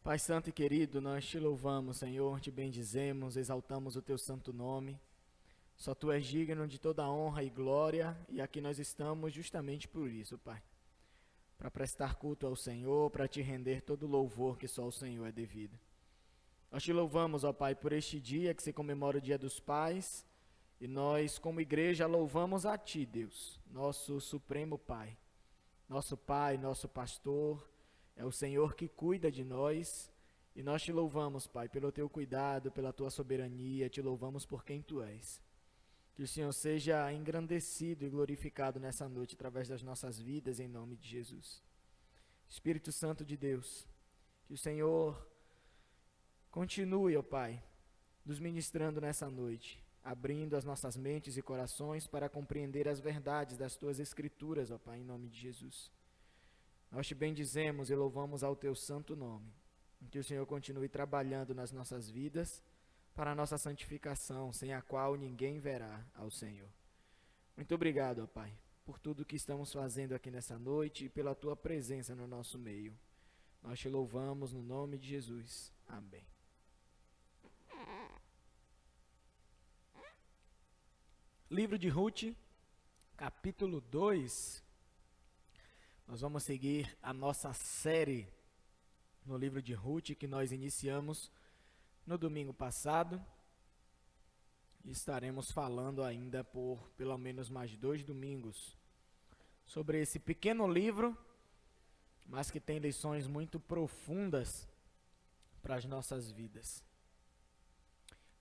Pai santo e querido, nós te louvamos, Senhor, te bendizemos, exaltamos o teu santo nome. Só tu és digno de toda honra e glória, e aqui nós estamos justamente por isso, Pai. Para prestar culto ao Senhor, para te render todo o louvor que só ao Senhor é devido. Nós te louvamos, ó Pai, por este dia que se comemora o Dia dos Pais, e nós, como igreja, louvamos a Ti, Deus, nosso supremo Pai. Nosso Pai, nosso pastor, é o Senhor que cuida de nós, e nós te louvamos, Pai, pelo Teu cuidado, pela Tua soberania, te louvamos por quem Tu és. Que o Senhor seja engrandecido e glorificado nessa noite, através das nossas vidas, em nome de Jesus. Espírito Santo de Deus, que o Senhor continue, ó Pai, nos ministrando nessa noite, abrindo as nossas mentes e corações para compreender as verdades das Tuas Escrituras, ó Pai, em nome de Jesus. Nós te bendizemos e louvamos ao Teu santo nome. Que o Senhor continue trabalhando nas nossas vidas para a nossa santificação, sem a qual ninguém verá ao Senhor. Muito obrigado, ó Pai, por tudo que estamos fazendo aqui nessa noite e pela Tua presença no nosso meio. Nós te louvamos no nome de Jesus. Amém. Livro de Ruth, capítulo 2. Nós vamos seguir a nossa série no livro de Ruth, que nós iniciamos no domingo passado. E estaremos falando ainda por pelo menos mais 2 domingos sobre esse pequeno livro, mas que tem lições muito profundas para as nossas vidas.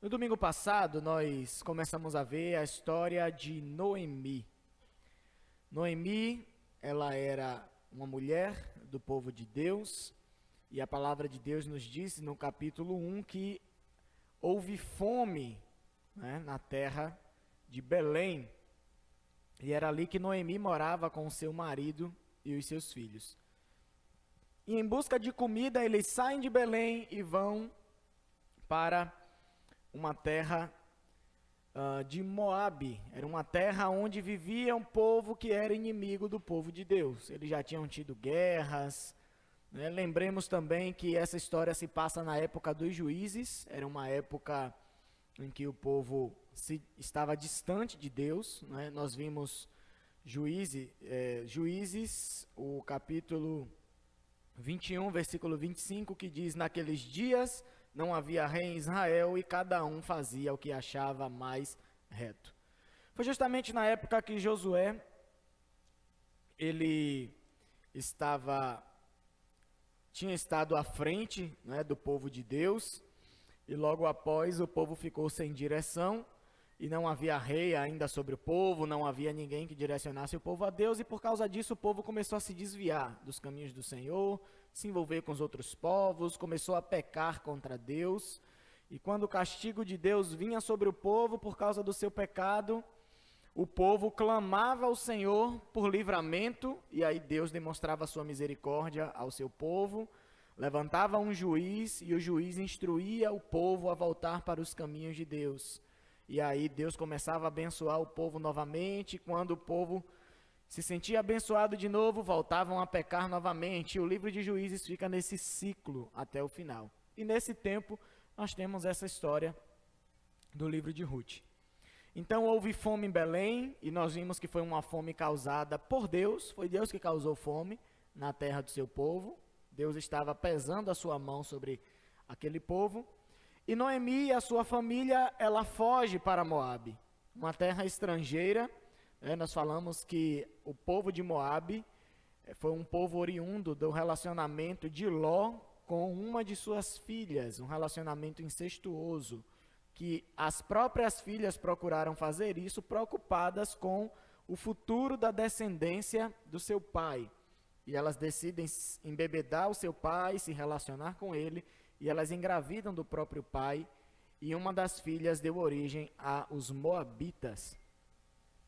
No domingo passado, nós começamos a ver a história de Noemi. Noemi, ela era uma mulher do povo de Deus, e a palavra de Deus nos diz no capítulo 1 que houve fome, na terra de Belém, e era ali que Noemi morava com o seu marido e os seus filhos. E em busca de comida, eles saem de Belém e vão para uma terra de Moabe. Era uma terra onde vivia um povo que era inimigo do povo de Deus. Eles já tinham tido guerras. Lembremos também que essa história se passa na época dos juízes. Era uma época em que o povo estava distante de Deus. Nós vimos Juízes, o capítulo 21, versículo 25, que diz: naqueles dias não havia rei em Israel e cada um fazia o que achava mais reto. Foi justamente na época que Josué, ele tinha estado à frente do povo de Deus, e logo após o povo ficou sem direção, e não havia rei ainda sobre o povo, não havia ninguém que direcionasse o povo a Deus, e por causa disso o povo começou a se desviar dos caminhos do Senhor, se envolver com os outros povos, começou a pecar contra Deus, e quando o castigo de Deus vinha sobre o povo por causa do seu pecado, o povo clamava ao Senhor por livramento, e aí Deus demonstrava sua misericórdia ao seu povo, levantava um juiz, e o juiz instruía o povo a voltar para os caminhos de Deus. E aí Deus começava a abençoar o povo novamente, quando o povo se sentia abençoado de novo, voltavam a pecar novamente. E o livro de Juízes fica nesse ciclo até o final. E nesse tempo, nós temos essa história do livro de Ruth. Então houve fome em Belém, e nós vimos que foi uma fome causada por Deus. Foi Deus que causou fome na terra do seu povo. Deus estava pesando a sua mão sobre aquele povo. E Noemi e a sua família, ela foge para Moabe, uma terra estrangeira. Nós falamos que o povo de Moabe foi um povo oriundo do relacionamento de Ló com uma de suas filhas, um relacionamento incestuoso, que as próprias filhas procuraram fazer isso, preocupadas com o futuro da descendência do seu pai. E elas decidem embebedar o seu pai, se relacionar com ele, e elas engravidam do próprio pai, e uma das filhas deu origem aos Moabitas.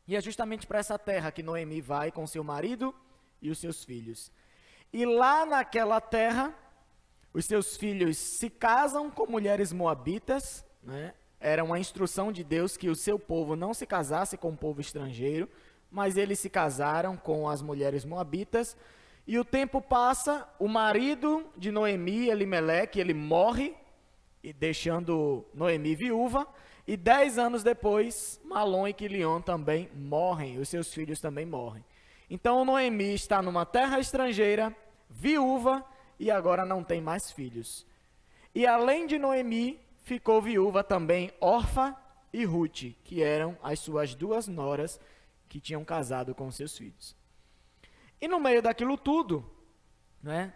E é justamente para essa terra que Noemi vai com seu marido e os seus filhos. E lá naquela terra, os seus filhos se casam com mulheres moabitas. Era uma instrução de Deus que o seu povo não se casasse com um povo estrangeiro, mas eles se casaram com as mulheres moabitas. E o tempo passa, o marido de Noemi, Elimeleque, ele morre, e deixando Noemi viúva, e 10 anos depois, Malom e Quilion também morrem, os seus filhos também morrem. Então Noemi está numa terra estrangeira, viúva, e agora não tem mais filhos. E além de Noemi, ficou viúva também Orfa e Ruth, que eram as suas duas noras que tinham casado com seus filhos. E no meio daquilo tudo, né,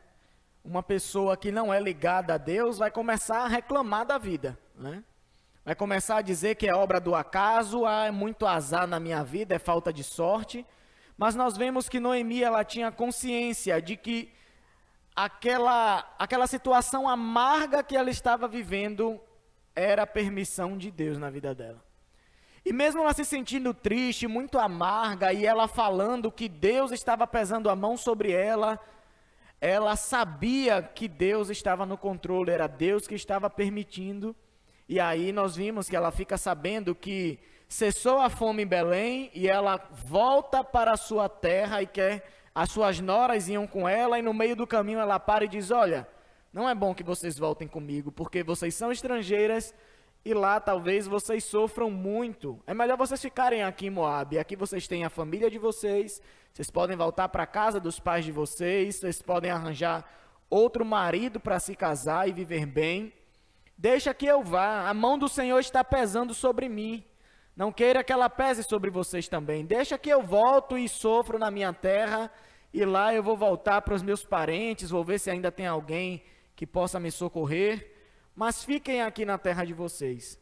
uma pessoa que não é ligada a Deus vai começar a reclamar da vida, né? Vai começar a dizer que é obra do acaso, é muito azar na minha vida, é falta de sorte. Mas nós vemos que Noemi, ela tinha consciência de que aquela situação amarga que ela estava vivendo era a permissão de Deus na vida dela. E mesmo ela se sentindo triste, muito amarga, e ela falando que Deus estava pesando a mão sobre ela, ela sabia que Deus estava no controle, era Deus que estava permitindo. E aí nós vimos que ela fica sabendo que cessou a fome em Belém, e ela volta para a sua terra, e as suas noras iam com ela, e no meio do caminho ela para e diz: olha, não é bom que vocês voltem comigo, porque vocês são estrangeiras, e lá talvez vocês sofram muito. É melhor vocês ficarem aqui em Moabe. Aqui vocês têm a família de vocês, vocês podem voltar para a casa dos pais de vocês, vocês podem arranjar outro marido para se casar e viver bem. Deixa que eu vá, a mão do Senhor está pesando sobre mim. Não queira que ela pese sobre vocês também. Deixa que eu volto e sofro na minha terra, e lá eu vou voltar para os meus parentes, vou ver se ainda tem alguém que possa me socorrer. Mas fiquem aqui na terra de vocês.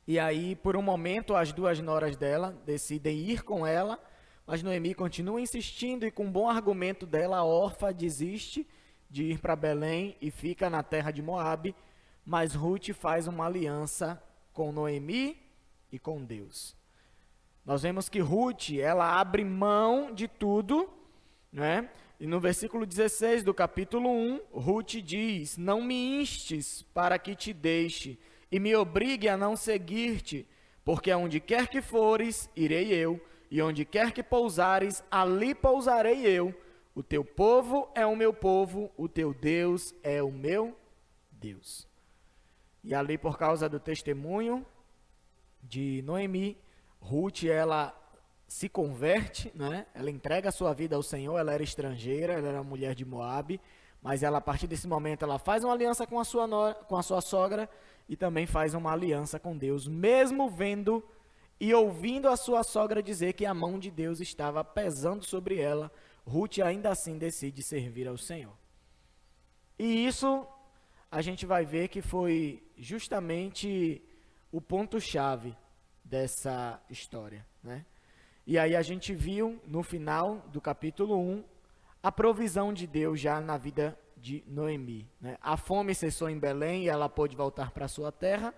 E aí, por um momento, as duas noras dela decidem ir com ela, mas Noemi continua insistindo, e com um bom argumento dela, a Orfa desiste de ir para Belém e fica na terra de Moabe, mas Ruth faz uma aliança com Noemi e com Deus. Nós vemos que Ruth, ela abre mão de tudo, né? E no versículo 16 do capítulo 1, Ruth diz: não me instes para que te deixe, e me obrigue a não seguir-te, porque aonde quer que fores, irei eu, e onde quer que pousares, ali pousarei eu. O teu povo é o meu povo, o teu Deus é o meu Deus. E ali, por causa do testemunho de Noemi, Ruth, ela se converte, né? Ela entrega a sua vida ao Senhor. Ela era estrangeira, ela era mulher de Moabe, mas ela, a partir desse momento, ela faz uma aliança com a sua sogra, e também faz uma aliança com Deus, mesmo vendo e ouvindo a sua sogra dizer que a mão de Deus estava pesando sobre ela. Ruth ainda assim decide servir ao Senhor. E isso a gente vai ver que foi justamente o ponto-chave dessa história, né? E aí a gente viu no final do capítulo 1 a provisão de Deus já na vida de Noemi, né? A fome cessou em Belém e ela pôde voltar para sua terra,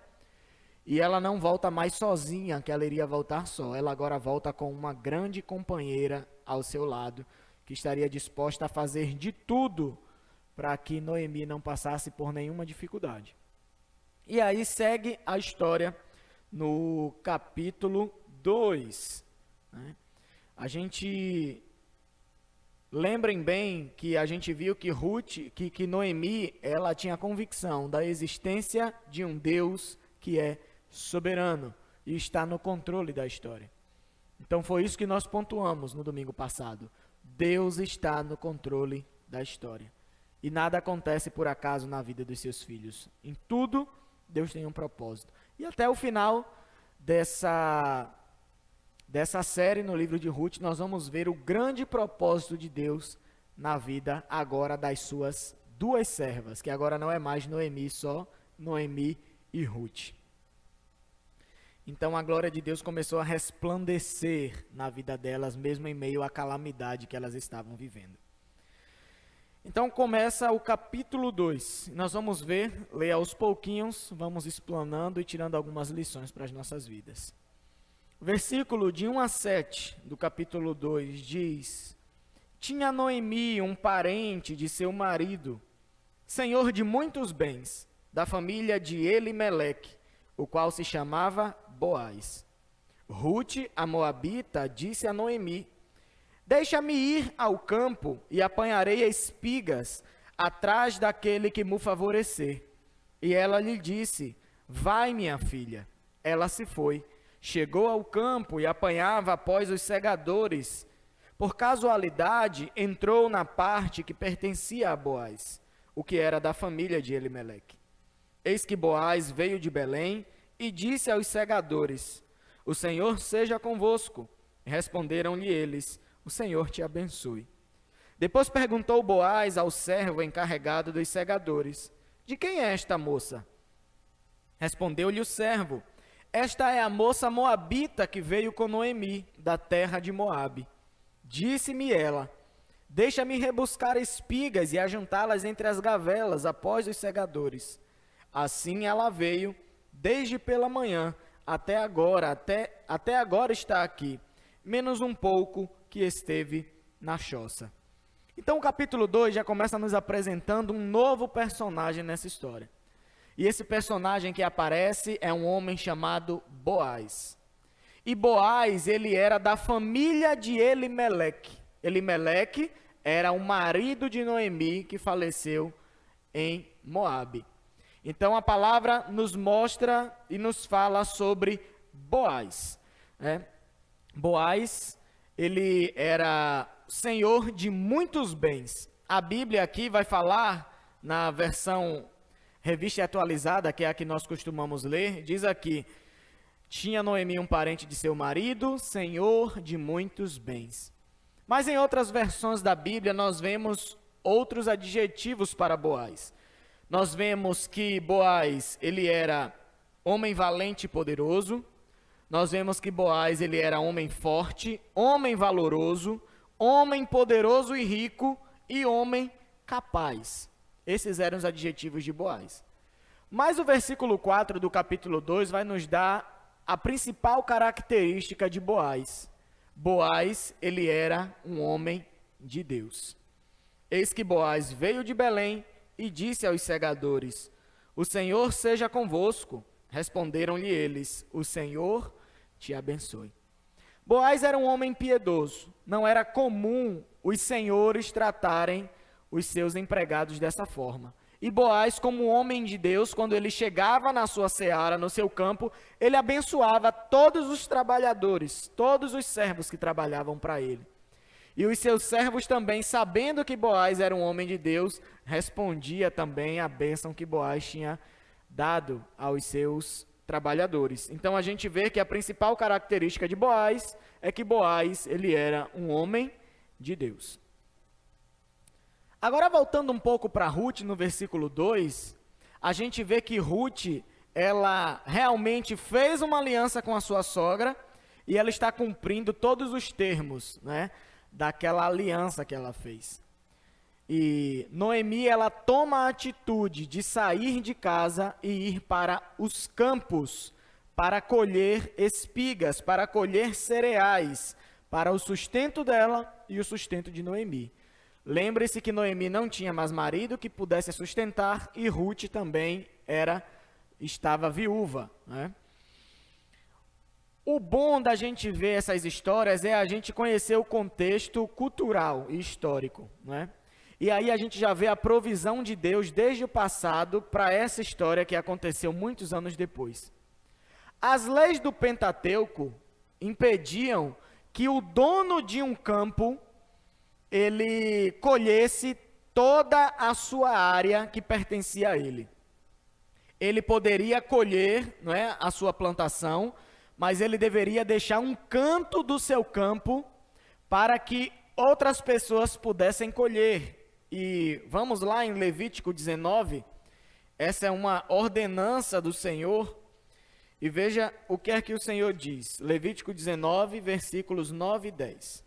e ela não volta mais sozinha, que ela iria voltar só. Ela agora volta com uma grande companheira ao seu lado, que estaria disposta a fazer de tudo para que Noemi não passasse por nenhuma dificuldade. E aí segue a história no capítulo 2. A gente, lembrem bem que a gente viu que que Noemi, ela tinha convicção da existência de um Deus que é soberano e está no controle da história. Então foi isso que nós pontuamos no domingo passado. Deus está no controle da história. E nada acontece por acaso na vida dos seus filhos. Em tudo, Deus tem um propósito. E até o final dessa série no livro de Ruth, nós vamos ver o grande propósito de Deus na vida agora das suas duas servas, que agora não é mais Noemi só, Noemi e Ruth. Então a glória de Deus começou a resplandecer na vida delas, mesmo em meio à calamidade que elas estavam vivendo. Então começa o capítulo 2. Nós vamos ler aos pouquinhos, vamos explanando e tirando algumas lições para as nossas vidas. O versículo de 1 a 7 do capítulo 2 diz: tinha Noemi um parente de seu marido, senhor de muitos bens, da família de Elimeleque, o qual se chamava Boaz. Ruth, a moabita, disse a Noemi: Deixa-me ir ao campo e apanharei espigas atrás daquele que me favorecer. E ela lhe disse, vai, minha filha. Ela se foi, chegou ao campo e apanhava após os segadores. Por casualidade, entrou na parte que pertencia a Boaz, o que era da família de Elimeleque. Eis que Boaz veio de Belém e disse aos segadores, o Senhor seja convosco. Responderam-lhe eles, o Senhor te abençoe. Depois perguntou Boaz ao servo encarregado dos segadores, de quem é esta moça? Respondeu-lhe o servo, esta é a moça moabita que veio com Noemi, da terra de Moabe. Disse-me ela, deixa-me rebuscar espigas e ajuntá-las entre as gavelas após os segadores. Assim ela veio, desde pela manhã, até agora está aqui, menos um pouco que esteve na choça. Então o capítulo 2 já começa nos apresentando um novo personagem nessa história. E esse personagem que aparece é um homem chamado Boaz. E Boaz, ele era da família de Elimeleque. Elimeleque era o marido de Noemi que faleceu em Moabe. Então a palavra nos mostra e nos fala sobre Boaz. Boaz, ele era senhor de muitos bens. A Bíblia aqui vai falar, na versão revista atualizada, que é a que nós costumamos ler, diz aqui, tinha Noemi um parente de seu marido, senhor de muitos bens. Mas em outras versões da Bíblia nós vemos outros adjetivos para Boaz. Nós vemos que Boaz, ele era homem valente e poderoso. Nós vemos que Boaz, ele era homem forte, homem valoroso, homem poderoso e rico e homem capaz. Esses eram os adjetivos de Boaz. Mas o versículo 4 do capítulo 2 vai nos dar a principal característica de Boaz. Boaz, ele era um homem de Deus. Eis que Boaz veio de Belém e disse aos segadores, o Senhor seja convosco. Responderam-lhe eles, o Senhor te abençoe. Boaz era um homem piedoso. Não era comum os senhores tratarem os seus empregados dessa forma. E Boaz, como homem de Deus, quando ele chegava na sua seara, no seu campo, ele abençoava todos os trabalhadores, todos os servos que trabalhavam para ele. E os seus servos também, sabendo que Boaz era um homem de Deus, respondia também a bênção que Boaz tinha dado aos seus trabalhadores. Então a gente vê que a principal característica de Boaz é que Boaz, ele era um homem de Deus. Agora voltando um pouco para Ruth, no versículo 2, a gente vê que Ruth, ela realmente fez uma aliança com a sua sogra e ela está cumprindo todos os termos, né, daquela aliança que ela fez. E Noemi, ela toma a atitude de sair de casa e ir para os campos para colher espigas, para colher cereais, para o sustento dela e o sustento de Noemi. Lembre-se que Noemi não tinha mais marido que pudesse sustentar e Ruth também estava viúva, né? O bom da gente ver essas histórias é a gente conhecer o contexto cultural e histórico, né? E aí a gente já vê a provisão de Deus desde o passado para essa história que aconteceu muitos anos depois. As leis do Pentateuco impediam que o dono de um campo ele colhesse toda a sua área que pertencia a ele. Ele poderia colher, não é, a sua plantação, mas ele deveria deixar um canto do seu campo para que outras pessoas pudessem colher. E vamos lá em Levítico 19, essa é uma ordenança do Senhor, e veja o que é que o Senhor diz. Levítico 19, versículos 9 e 10.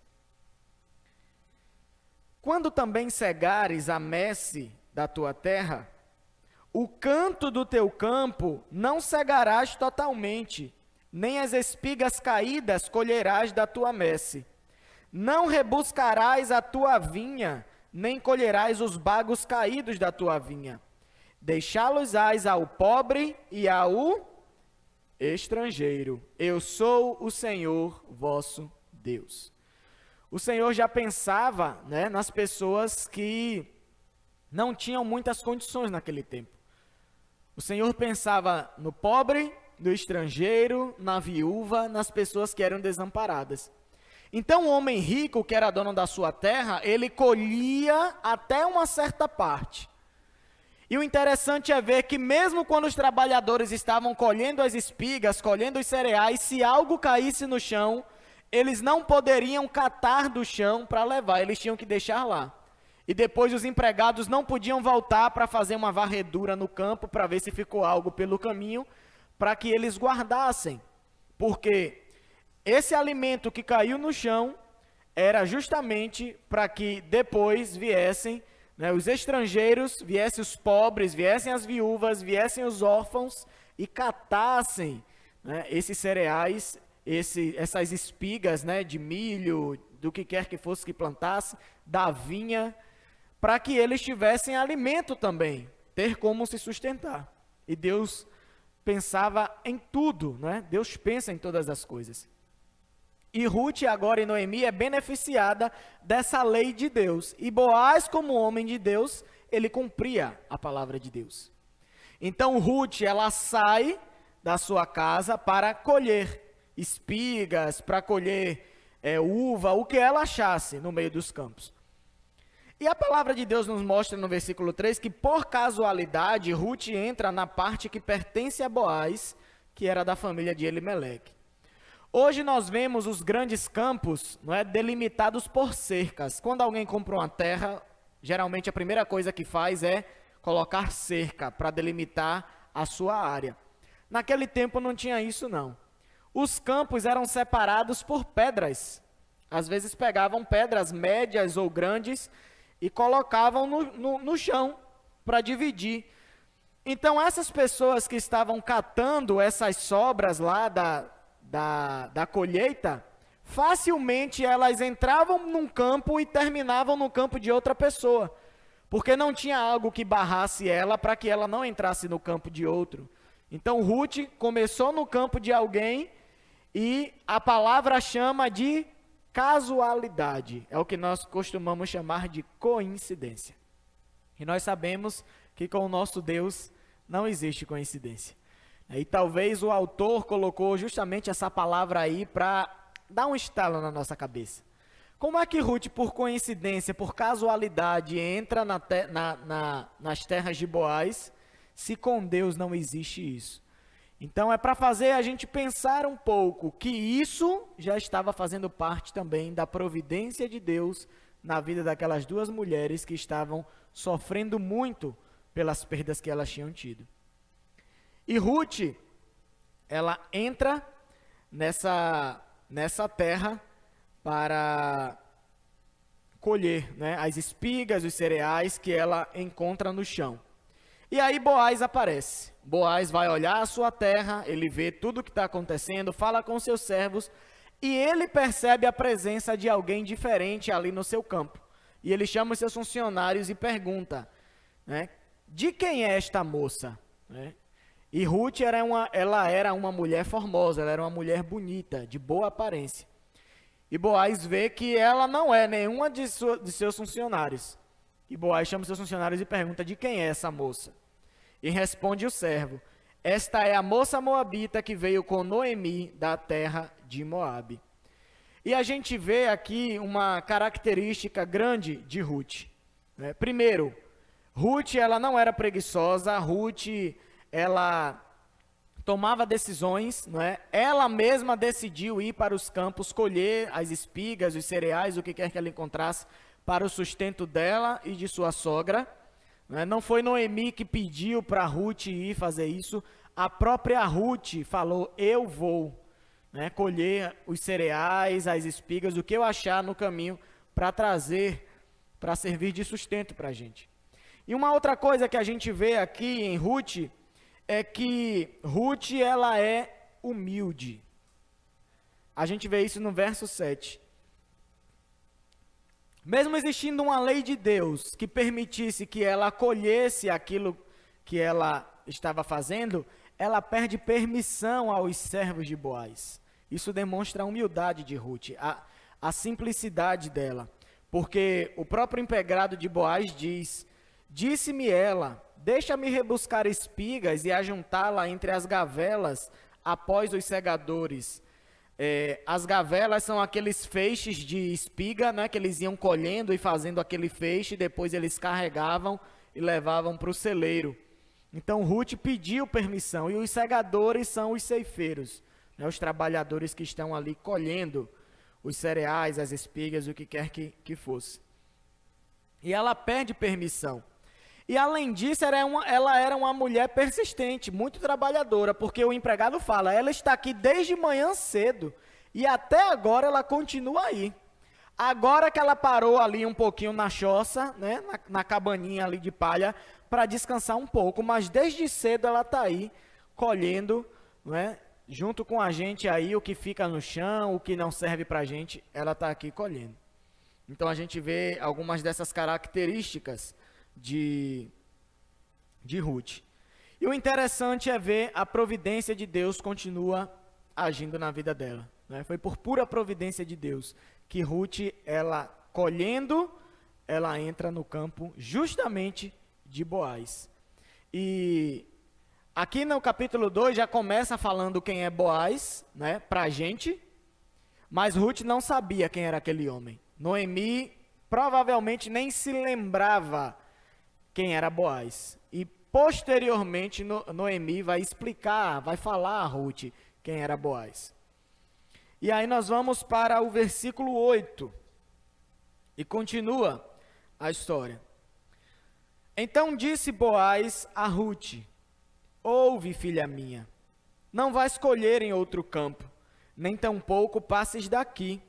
Quando também cegares a messe da tua terra, o canto do teu campo não cegarás totalmente, nem as espigas caídas colherás da tua messe. Não rebuscarás a tua vinha, nem colherás os bagos caídos da tua vinha. Deixá-los-ás ao pobre e ao estrangeiro. Eu sou o Senhor vosso Deus. o Senhor já pensava, né, nas pessoas que não tinham muitas condições naquele tempo. O Senhor pensava no pobre, no estrangeiro, na viúva, nas pessoas que eram desamparadas. Então o homem rico, que era dono da sua terra, ele colhia até uma certa parte. E o interessante é ver que mesmo quando os trabalhadores estavam colhendo as espigas, colhendo os cereais, se algo caísse no chão, eles não poderiam catar do chão para levar, eles tinham que deixar lá. E depois os empregados não podiam voltar para fazer uma varredura no campo para ver se ficou algo pelo caminho, para que eles guardassem. Porque esse alimento que caiu no chão era justamente para que depois viessem, né, os estrangeiros, viessem os pobres, viessem as viúvas, viessem os órfãos e catassem, né, esses cereais, essas espigas, né, de milho, do que quer que fosse que plantasse, da vinha, para que eles tivessem alimento também, ter como se sustentar. E Deus pensava em tudo, né? Deus pensa em todas as coisas. E Ruth agora em Noemi é beneficiada dessa lei de Deus. E Boaz, como homem de Deus, ele cumpria a palavra de Deus. Então Ruth, ela sai da sua casa para colher espigas, para colher uva, o que ela achasse no meio dos campos. E a palavra de Deus nos mostra no versículo 3 que, por casualidade, Ruth entra na parte que pertence a Boaz, que era da família de Elimeleque. Hoje nós vemos os grandes campos, não é, delimitados por cercas. Quando alguém compra uma terra, geralmente a primeira coisa que faz é colocar cerca para delimitar a sua área. Naquele tempo não tinha isso não. Os campos eram separados por pedras. Às vezes pegavam pedras médias ou grandes e colocavam no chão para dividir. Então essas pessoas que estavam catando essas sobras lá da colheita, facilmente elas entravam num campo e terminavam no campo de outra pessoa, porque não tinha algo que barrasse ela para que ela não entrasse no campo de outro. Então Ruth começou no campo de alguém e a palavra chama de casualidade, é o que nós costumamos chamar de coincidência. E nós sabemos que com o nosso Deus não existe coincidência. E talvez o autor colocou justamente essa palavra aí para dar um estalo na nossa cabeça. Como é que Ruth, por coincidência, por casualidade, entra nas terras de Boaz, se com Deus não existe isso? Então é para fazer a gente pensar um pouco que isso já estava fazendo parte também da providência de Deus na vida daquelas duas mulheres que estavam sofrendo muito pelas perdas que elas tinham tido. E Ruth, ela entra nessa terra para colher, né, as espigas, os cereais que ela encontra no chão. E aí Boaz aparece. Boaz vai olhar a sua terra, ele vê tudo o que está acontecendo, fala com seus servos, e ele percebe a presença de alguém diferente ali no seu campo. E ele chama os seus funcionários e pergunta, né, de quem é esta moça? Né? E Ruth ela era uma mulher formosa, ela era uma mulher bonita, de boa aparência. E Boaz vê que ela não é nenhuma de seus funcionários. E Boaz chama os seus funcionários e pergunta, de quem é essa moça? E responde o servo, esta é a moça moabita que veio com Noemi da terra de Moabe. E a gente vê aqui uma característica grande de Ruth. Né? Primeiro, Ruth ela não era preguiçosa, Ruth ela tomava decisões, não é? Ela mesma decidiu ir para os campos, colher as espigas, os cereais, o que quer que ela encontrasse, para o sustento dela e de sua sogra. Não foi Noemi que pediu para Ruth ir fazer isso, a própria Ruth falou, eu vou, né, colher os cereais, as espigas, o que eu achar no caminho para trazer, para servir de sustento para a gente. E uma outra coisa que a gente vê aqui em Ruth, é que Ruth ela é humilde. A gente vê isso no verso 7. Mesmo existindo uma lei de Deus que permitisse que ela acolhesse aquilo que ela estava fazendo, ela perde permissão aos servos de Boaz. Isso demonstra a humildade de Ruth. a simplicidade dela. Porque o próprio empregado de Boaz diz: disse-me ela, deixa-me rebuscar espigas e ajuntá-la entre as gavelas após os segadores. As gavelas são aqueles feixes de espiga, né, que eles iam colhendo e fazendo aquele feixe, depois eles carregavam e levavam para o celeiro. Então Ruth pediu permissão, e os segadores são os ceifeiros, né, os trabalhadores que estão ali colhendo os cereais, as espigas, o que quer que fosse. E ela pede permissão. E além disso, ela era uma mulher persistente, muito trabalhadora, porque o empregado fala, ela está aqui desde manhã cedo, e até agora ela continua aí. Agora que ela parou ali um pouquinho na choça, né, na cabaninha ali de palha, para descansar um pouco, mas desde cedo ela está aí, colhendo, né, junto com a gente aí, o que fica no chão, o que não serve para a gente, ela está aqui colhendo. Então a gente vê algumas dessas características de Ruth. E o interessante é ver a providência de Deus continua agindo na vida dela, né? Foi por pura providência de Deus que Ruth, ela colhendo, ela entra no campo justamente de Boaz. E aqui no capítulo 2 já começa falando quem é Boaz, né, pra gente, mas Ruth não sabia quem era aquele homem. Noemi provavelmente nem se lembrava quem era Boaz. E posteriormente Noemi vai explicar, vai falar a Ruth quem era Boaz. E aí nós vamos para o versículo 8. E continua a história. Então disse Boaz a Ruth: ouve, filha minha, não vais colher em outro campo, nem tampouco passes daqui,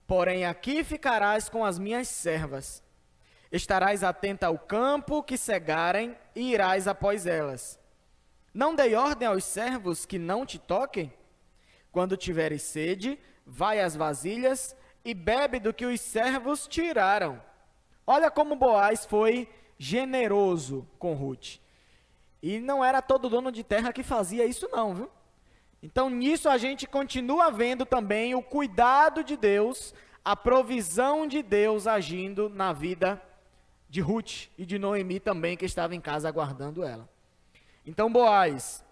porém aqui ficarás com as minhas servas. Estarás atenta ao campo que cegarem e irás após elas. Não dei ordem aos servos que não te toquem? Quando tiveres sede, vai às vasilhas e bebe do que os servos tiraram. Olha como Boaz foi generoso com Ruth. E não era todo dono de terra que fazia isso não, viu? Então nisso a gente continua vendo também o cuidado de Deus, a provisão de Deus agindo na vida de Ruth e de Noemi também, que estava em casa aguardando ela. Então Boaz,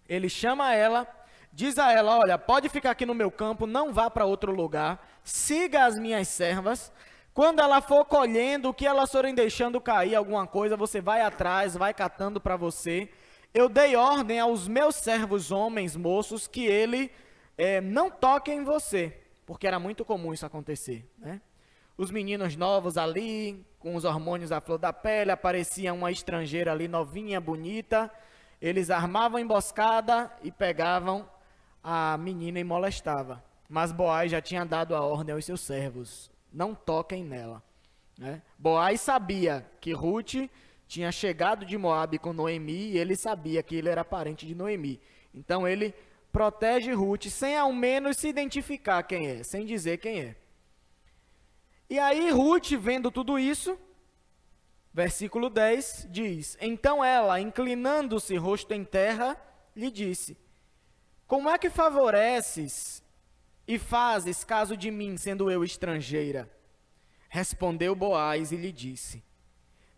ele chama ela, diz a ela: olha, pode ficar aqui no meu campo, não vá para outro lugar, siga as minhas servas. Quando ela for colhendo, o que elas forem deixando cair alguma coisa, você vai atrás, vai catando para você. Eu dei ordem aos meus servos homens, moços, que ele não toque em você, porque era muito comum isso acontecer, né? Os meninos novos ali, com os hormônios à flor da pele, aparecia uma estrangeira ali, novinha, bonita, eles armavam emboscada e pegavam a menina e molestavam. Mas Boaz já tinha dado a ordem aos seus servos: não toquem nela, né? Boaz sabia que Ruth tinha chegado de Moabe com Noemi, e ele sabia que ele era parente de Noemi. Então ele protege Ruth sem ao menos se identificar quem é, sem dizer quem é. E aí Ruth, vendo tudo isso, versículo 10 diz: então ela, inclinando-se rosto em terra, lhe disse: como é que favoreces e fazes caso de mim, sendo eu estrangeira? Respondeu Boaz e lhe disse: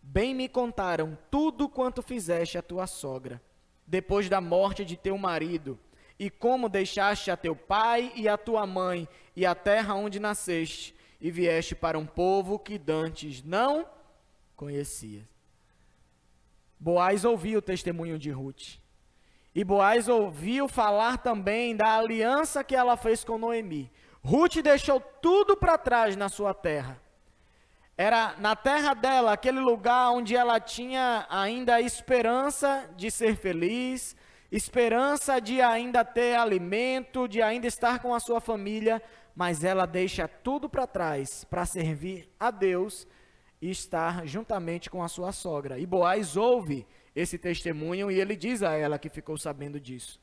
bem me contaram tudo quanto fizeste a tua sogra, depois da morte de teu marido, e como deixaste a teu pai e a tua mãe, e a terra onde nasceste, e vieste para um povo que dantes não conhecias. Boaz ouviu o testemunho de Ruth. E Boaz ouviu falar também da aliança que ela fez com Noemi. Ruth deixou tudo para trás na sua terra. Era na terra dela, aquele lugar onde ela tinha ainda a esperança de ser feliz, esperança de ainda ter alimento, de ainda estar com a sua família, mas ela deixa tudo para trás para servir a Deus e estar juntamente com a sua sogra. E Boaz ouve esse testemunho e ele diz a ela que ficou sabendo disso.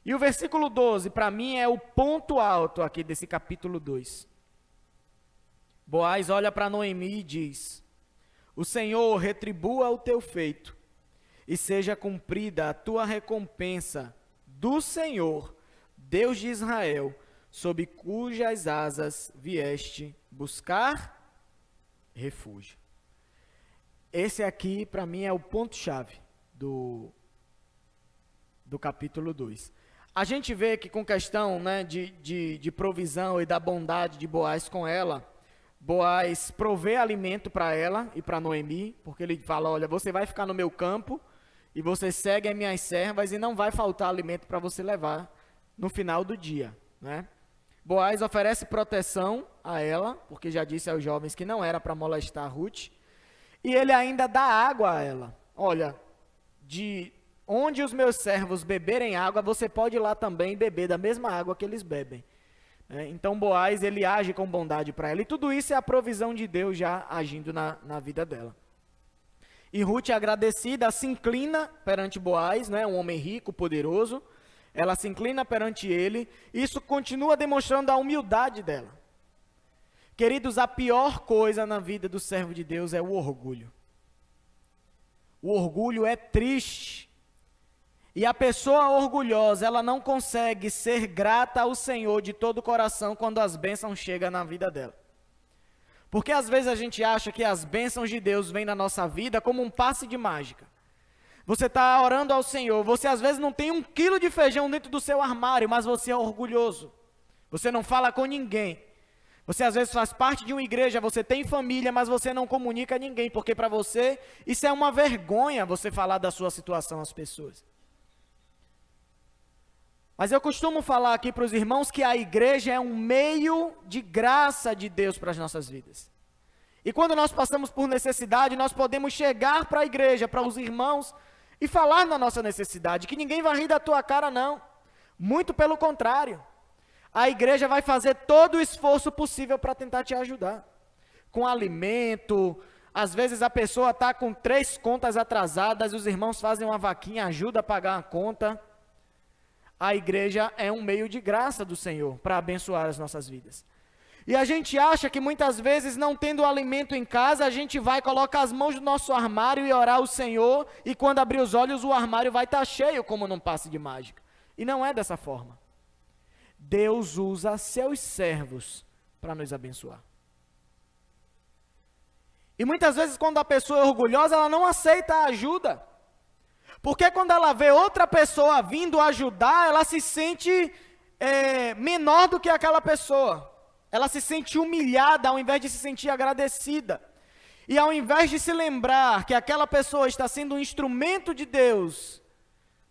E o versículo 12, para mim, é o ponto alto aqui desse capítulo 2. Boaz olha para Noemi e diz: o Senhor retribua o teu feito e seja cumprida a tua recompensa do Senhor, Deus de Israel, sob cujas asas vieste buscar refúgio. Esse aqui, para mim, é o ponto-chave do capítulo 2. A gente vê que com questão, né, de provisão e da bondade de Boaz com ela, Boaz provê alimento para ela e para Noemi, porque ele fala, olha, você vai ficar no meu campo e você segue as minhas servas e não vai faltar alimento para você levar no final do dia, né? Boaz oferece proteção a ela, porque já disse aos jovens que não era para molestar Ruth, e ele ainda dá água a ela. Olha, de onde os meus servos beberem água, você pode ir lá também beber da mesma água que eles bebem. Então Boaz, ele age com bondade para ela, e tudo isso é a provisão de Deus já agindo na vida dela. E Ruth, agradecida, se inclina perante Boaz, né, um homem rico, poderoso, ela se inclina perante ele, e isso continua demonstrando a humildade dela. Queridos, a pior coisa na vida do servo de Deus é o orgulho. O orgulho é triste. E a pessoa orgulhosa, ela não consegue ser grata ao Senhor de todo o coração quando as bênçãos chegam na vida dela. Porque às vezes a gente acha que as bênçãos de Deus vêm na nossa vida como um passe de mágica. Você está orando ao Senhor, você às vezes não tem 1 quilo de feijão dentro do seu armário, mas você é orgulhoso. Você não fala com ninguém. Você às vezes faz parte de uma igreja, você tem família, mas você não comunica a ninguém, porque para você isso é uma vergonha, você falar da sua situação às pessoas. Mas eu costumo falar aqui para os irmãos que a igreja é um meio de graça de Deus para as nossas vidas. E quando nós passamos por necessidade, nós podemos chegar para a igreja, para os irmãos, e falar na nossa necessidade, que ninguém vai rir da tua cara não. Muito pelo contrário. A igreja vai fazer todo o esforço possível para tentar te ajudar. Com alimento, às vezes a pessoa está com 3 contas atrasadas, os irmãos fazem uma vaquinha, ajuda a pagar a conta. A igreja é um meio de graça do Senhor para abençoar as nossas vidas. E a gente acha que muitas vezes, não tendo alimento em casa, a gente vai colocar as mãos no nosso armário e orar ao Senhor, e quando abrir os olhos o armário vai estar cheio como num passe de mágica. E não é dessa forma. Deus usa seus servos para nos abençoar. E muitas vezes quando a pessoa é orgulhosa, ela não aceita a ajuda. Porque quando ela vê outra pessoa vindo ajudar, ela se sente menor do que aquela pessoa. Ela se sente humilhada ao invés de se sentir agradecida. E ao invés de se lembrar que aquela pessoa está sendo um instrumento de Deus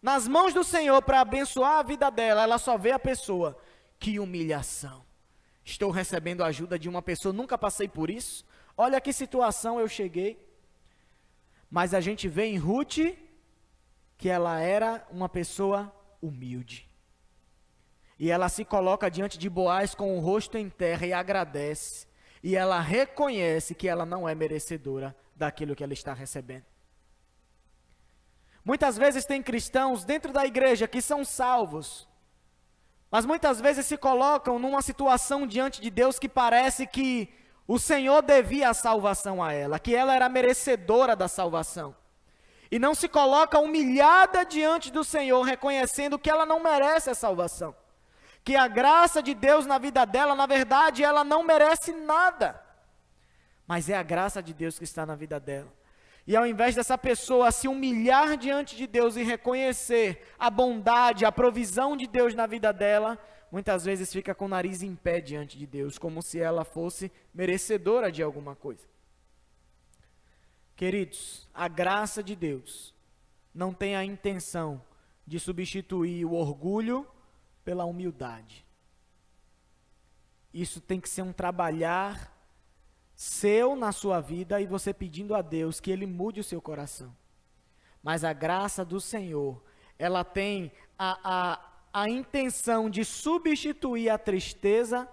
nas mãos do Senhor para abençoar a vida dela, ela só vê a pessoa. Que humilhação. Estou recebendo ajuda de uma pessoa, nunca passei por isso. Olha que situação eu cheguei. Mas a gente vê em Ruth que ela era uma pessoa humilde. E ela se coloca diante de Boaz com o rosto em terra e agradece. E ela reconhece que ela não é merecedora daquilo que ela está recebendo. Muitas vezes tem cristãos dentro da igreja que são salvos, mas muitas vezes se colocam numa situação diante de Deus que parece que o Senhor devia a salvação a ela, que ela era merecedora da salvação. E não se coloca humilhada diante do Senhor, reconhecendo que ela não merece a salvação. Que a graça de Deus na vida dela, na verdade, ela não merece nada. Mas é a graça de Deus que está na vida dela. E ao invés dessa pessoa se humilhar diante de Deus e reconhecer a bondade, a provisão de Deus na vida dela, muitas vezes fica com o nariz em pé diante de Deus, como se ela fosse merecedora de alguma coisa. Queridos, a graça de Deus não tem a intenção de substituir o orgulho pela humildade. Isso tem que ser um trabalhar seu na sua vida e você pedindo a Deus que Ele mude o seu coração. Mas a graça do Senhor, ela tem a intenção de substituir a tristeza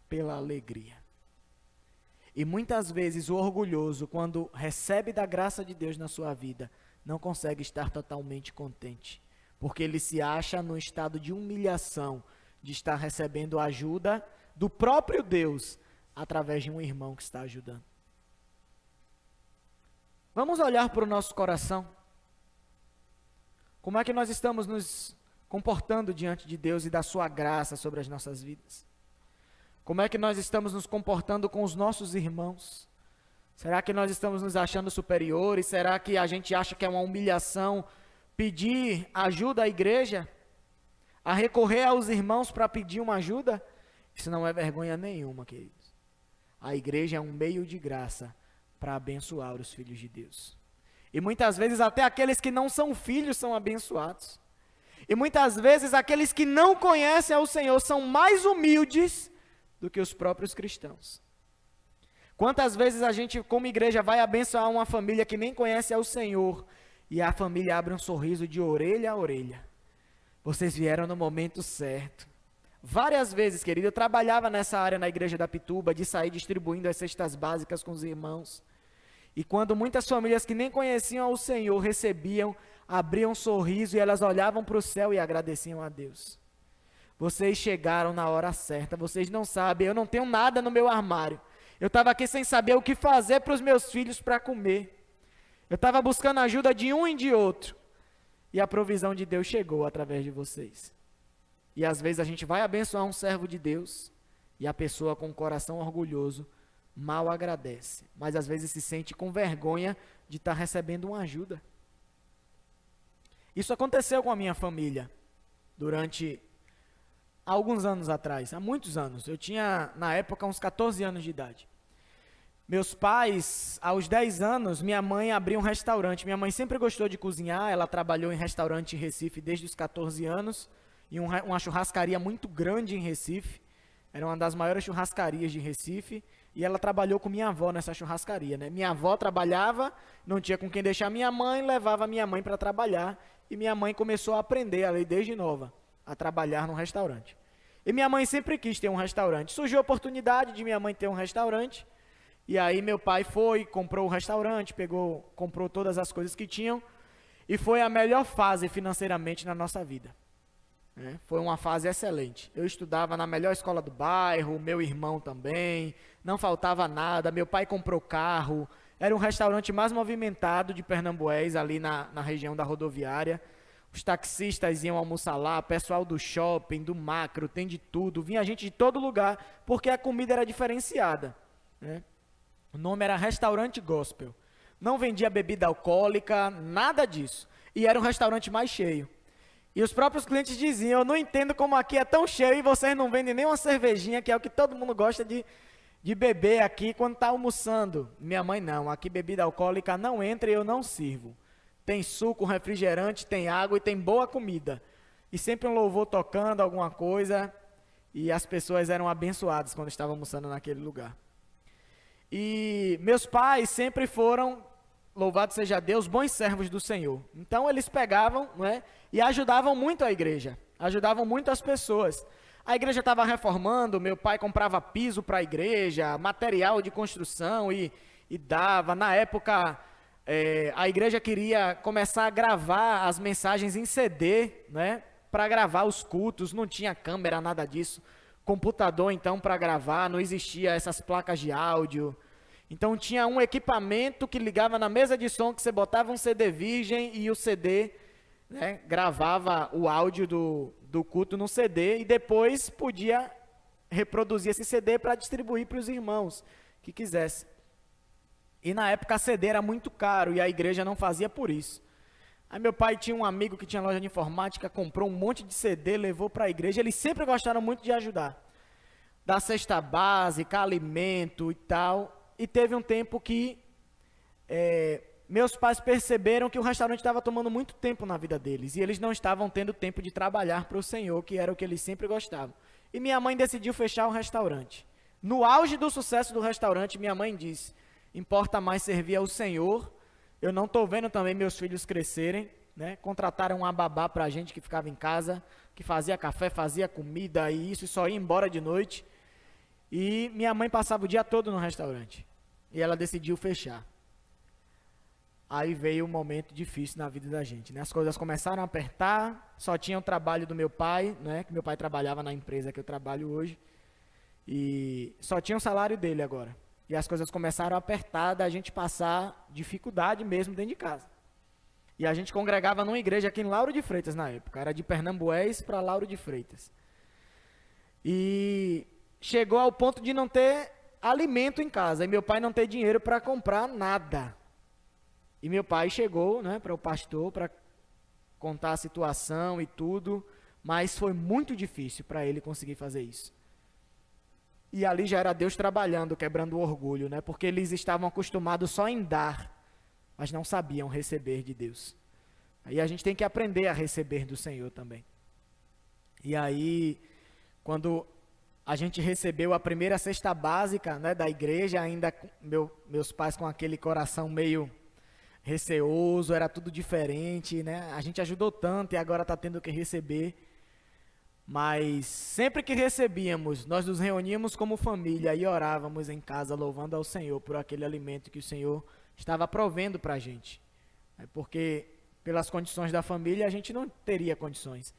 pela alegria. E muitas vezes o orgulhoso, quando recebe da graça de Deus na sua vida, não consegue estar totalmente contente, porque ele se acha num estado de humilhação, de estar recebendo ajuda do próprio Deus, através de um irmão que está ajudando. Vamos olhar para o nosso coração. Como é que nós estamos nos comportando diante de Deus e da sua graça sobre as nossas vidas? Como é que nós estamos nos comportando com os nossos irmãos? Será que nós estamos nos achando superiores? Será que a gente acha que é uma humilhação pedir ajuda à igreja? A recorrer aos irmãos para pedir uma ajuda? Isso não é vergonha nenhuma, queridos. A igreja é um meio de graça para abençoar os filhos de Deus. E muitas vezes até aqueles que não são filhos são abençoados. E muitas vezes aqueles que não conhecem ao Senhor são mais humildes do que os próprios cristãos. Quantas vezes a gente, como igreja, vai abençoar uma família que nem conhece ao Senhor e a família abre um sorriso de orelha a orelha. Vocês vieram no momento certo. Várias vezes, querido, eu trabalhava nessa área na igreja da Pituba, de sair distribuindo as cestas básicas com os irmãos. E quando muitas famílias que nem conheciam ao Senhor recebiam, abriam um sorriso e elas olhavam para o céu e agradeciam a Deus. Vocês chegaram na hora certa, vocês não sabem, eu não tenho nada no meu armário. Eu estava aqui sem saber o que fazer para os meus filhos para comer. Eu estava buscando ajuda de um e de outro. E a provisão de Deus chegou através de vocês. E às vezes a gente vai abençoar um servo de Deus e a pessoa com o coração orgulhoso mal agradece. Mas às vezes se sente com vergonha de estar recebendo uma ajuda. Isso aconteceu com a minha família durante alguns anos atrás, há muitos anos. Eu tinha, na época, uns 14 anos de idade. Meus pais, aos 10 anos, minha mãe abriu um restaurante. Minha mãe sempre gostou de cozinhar, ela trabalhou em restaurante em Recife desde os 14 anos, em uma churrascaria muito grande em Recife. Era uma das maiores churrascarias de Recife, e ela trabalhou com minha avó nessa churrascaria, né? Minha avó trabalhava, não tinha com quem deixar minha mãe, levava minha mãe para trabalhar, e minha mãe começou a aprender ali desde nova, a trabalhar no restaurante. E minha mãe sempre quis ter um restaurante. Surgiu a oportunidade de minha mãe ter um restaurante, e aí meu pai foi, comprou o restaurante, comprou todas as coisas que tinham, e foi a melhor fase financeiramente na nossa vida. Foi uma fase excelente. Eu estudava na melhor escola do bairro, meu irmão também, não faltava nada, meu pai comprou carro, era um restaurante mais movimentado de Pernambués, ali na região da rodoviária. Os taxistas iam almoçar lá, pessoal do shopping, do macro, tem de tudo, vinha gente de todo lugar, porque a comida era diferenciada, né? O nome era Restaurante Gospel. Não vendia bebida alcoólica, nada disso. E era um restaurante mais cheio. E os próprios clientes diziam, eu não entendo como aqui é tão cheio e vocês não vendem nem uma cervejinha, que é o que todo mundo gosta de beber aqui quando está almoçando. Minha mãe não, aqui bebida alcoólica não entra e eu não sirvo. Tem suco, refrigerante, tem água e tem boa comida. E sempre um louvor tocando, alguma coisa, e as pessoas eram abençoadas quando estavam almoçando naquele lugar. E meus pais sempre foram, louvado seja Deus, bons servos do Senhor. Então eles pegavam, não é, e ajudavam muito a igreja, ajudavam muito as pessoas. A igreja estava reformando, meu pai comprava piso para a igreja, material de construção e dava. Na época, a igreja queria começar a gravar as mensagens em CD, né, para gravar os cultos, não tinha câmera, nada disso. Computador, então, para gravar, não existia essas placas de áudio. Então, tinha um equipamento que ligava na mesa de som, que você botava um CD virgem e o CD, né, gravava o áudio do culto no CD e depois podia reproduzir esse CD para distribuir para os irmãos que quisessem. E na época a CD era muito caro e a igreja não fazia por isso. Aí meu pai tinha um amigo que tinha loja de informática, comprou um monte de CD, levou para a igreja. Eles sempre gostaram muito de ajudar. Dar cesta básica, alimento e tal. E teve um tempo que meus pais perceberam que o restaurante estava tomando muito tempo na vida deles. E eles não estavam tendo tempo de trabalhar para o Senhor, que era o que eles sempre gostavam. E minha mãe decidiu fechar o restaurante. No auge do sucesso do restaurante, minha mãe disse, importa mais servir ao Senhor. Eu não estou vendo também meus filhos crescerem, né? Contrataram uma babá para a gente que ficava em casa, que fazia café, fazia comida e isso, e só ia embora de noite. E minha mãe passava o dia todo no restaurante. E ela decidiu fechar. Aí veio um momento difícil na vida da gente, né? As coisas começaram a apertar, só tinha o trabalho do meu pai, né? Que meu pai trabalhava na empresa que eu trabalho hoje. E só tinha o salário dele agora. E as coisas começaram a apertar, da gente passar dificuldade mesmo dentro de casa. E a gente congregava numa igreja aqui em Lauro de Freitas na época. Era de Pernambués para Lauro de Freitas. E chegou ao ponto de não ter alimento em casa, e meu pai não ter dinheiro para comprar nada. E meu pai chegou, né, para o pastor, para contar a situação e tudo, mas foi muito difícil para ele conseguir fazer isso. E ali já era Deus trabalhando, quebrando o orgulho, né, porque eles estavam acostumados só em dar, mas não sabiam receber de Deus. Aí a gente tem que aprender a receber do Senhor também. E aí, quando a gente recebeu a primeira cesta básica, né, da igreja, ainda meus pais com aquele coração meio receoso, era tudo diferente, né? A gente ajudou tanto e agora está tendo que receber. Mas sempre que recebíamos, nós nos reuníamos como família e orávamos em casa, louvando ao Senhor por aquele alimento que o Senhor estava provendo para a gente. Porque pelas condições da família a gente não teria condições.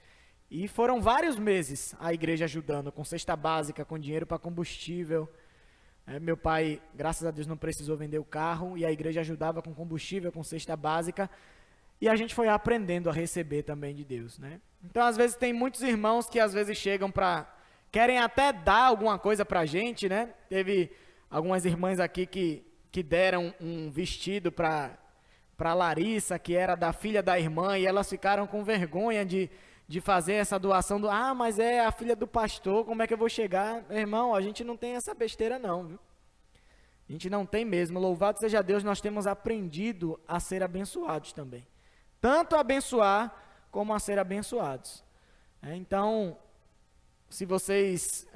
E foram vários meses a igreja ajudando, com cesta básica, com dinheiro para combustível. Meu pai, graças a Deus, não precisou vender o carro, e a igreja ajudava com combustível, com cesta básica, e a gente foi aprendendo a receber também de Deus, né? Então, às vezes, tem muitos irmãos que às vezes chegam querem até dar alguma coisa para a gente, né? Teve algumas irmãs aqui que deram um vestido para Larissa, que era da filha da irmã, e elas ficaram com vergonha de fazer essa doação mas é a filha do pastor, como é que eu vou chegar? Meu irmão, a gente não tem essa besteira não, viu? A gente não tem mesmo. Louvado seja Deus, nós temos aprendido a ser abençoados também. Tanto a abençoar, como a ser abençoados. Então, se vocês,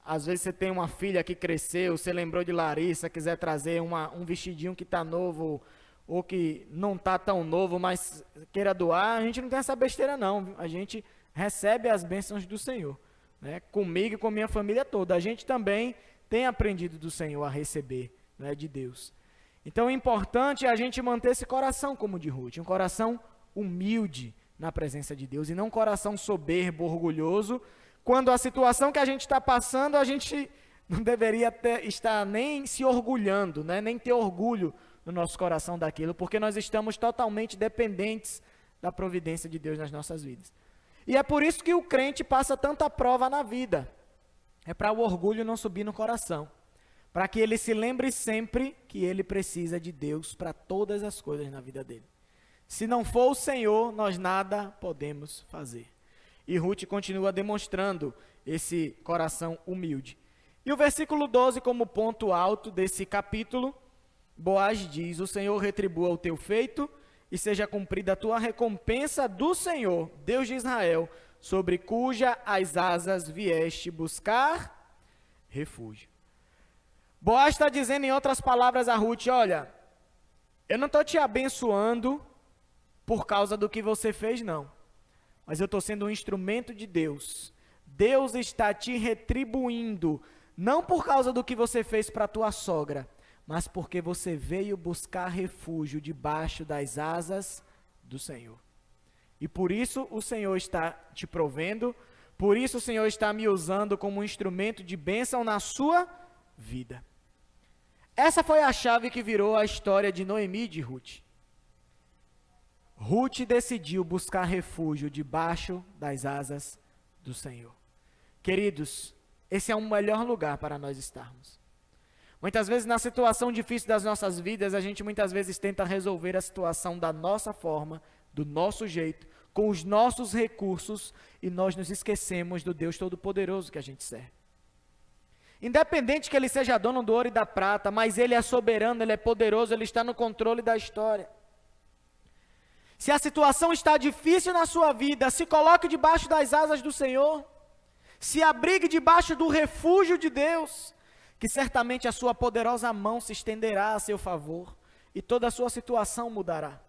às vezes você tem uma filha que cresceu, você lembrou de Larissa, quiser trazer um vestidinho que está novo, ou que não está tão novo, mas queira doar, a gente não tem essa besteira não, a gente recebe as bênçãos do Senhor, né? Comigo e com a minha família toda, a gente também tem aprendido do Senhor a receber, né, de Deus. Então, o importante é a gente manter esse coração como o de Ruth, um coração humilde na presença de Deus, e não um coração soberbo, orgulhoso, quando a situação que a gente está passando, a gente não deveria estar nem se orgulhando, né, nem ter orgulho no nosso coração daquilo, porque nós estamos totalmente dependentes da providência de Deus nas nossas vidas. E é por isso que o crente passa tanta prova na vida. É para o orgulho não subir no coração, para que ele se lembre sempre que ele precisa de Deus para todas as coisas na vida dele. Se não for o Senhor, nós nada podemos fazer. E Ruth continua demonstrando esse coração humilde. E o versículo 12, como ponto alto desse capítulo, Boaz diz: o Senhor retribua o teu feito e seja cumprida a tua recompensa do Senhor, Deus de Israel, sobre cuja as asas vieste buscar refúgio. Boaz está dizendo, em outras palavras, a Ruth: olha, eu não estou te abençoando por causa do que você fez, não. Mas eu estou sendo um instrumento de Deus. Deus está te retribuindo, não por causa do que você fez para a tua sogra, mas porque você veio buscar refúgio debaixo das asas do Senhor. E por isso o Senhor está te provendo, por isso o Senhor está me usando como um instrumento de bênção na sua vida. Essa foi a chave que virou a história de Noemi e de Ruth. Ruth decidiu buscar refúgio debaixo das asas do Senhor. Queridos, esse é o melhor lugar para nós estarmos. Muitas vezes, na situação difícil das nossas vidas, a gente muitas vezes tenta resolver a situação da nossa forma, do nosso jeito, com os nossos recursos, e nós nos esquecemos do Deus Todo-Poderoso que a gente serve. Independente que Ele seja dono do ouro e da prata, mas Ele é soberano, Ele é poderoso, Ele está no controle da história. Se a situação está difícil na sua vida, se coloque debaixo das asas do Senhor, se abrigue debaixo do refúgio de Deus, que certamente a sua poderosa mão se estenderá a seu favor e toda a sua situação mudará.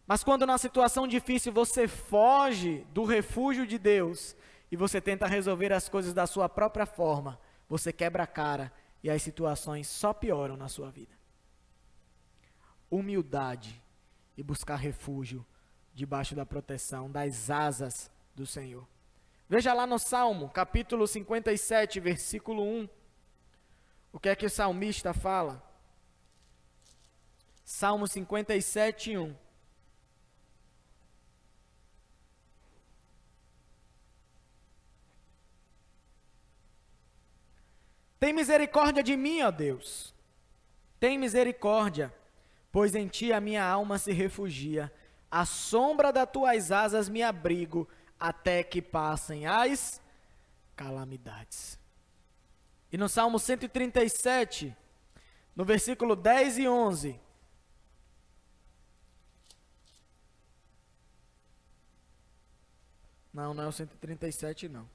Mas quando na situação difícil você foge do refúgio de Deus e você tenta resolver as coisas da sua própria forma, você quebra a cara e as situações só pioram na sua vida. Humildade e buscar refúgio debaixo da proteção, das asas do Senhor. Veja lá no Salmo, capítulo 57, versículo 1. O que é que o salmista fala? Salmo 57, 1. Tem misericórdia de mim, ó Deus. Tem misericórdia, pois em ti a minha alma se refugia. À sombra das tuas asas me abrigo, até que passem as calamidades. E no Salmo 137, no versículo 10 e 11. Não é o 137 não.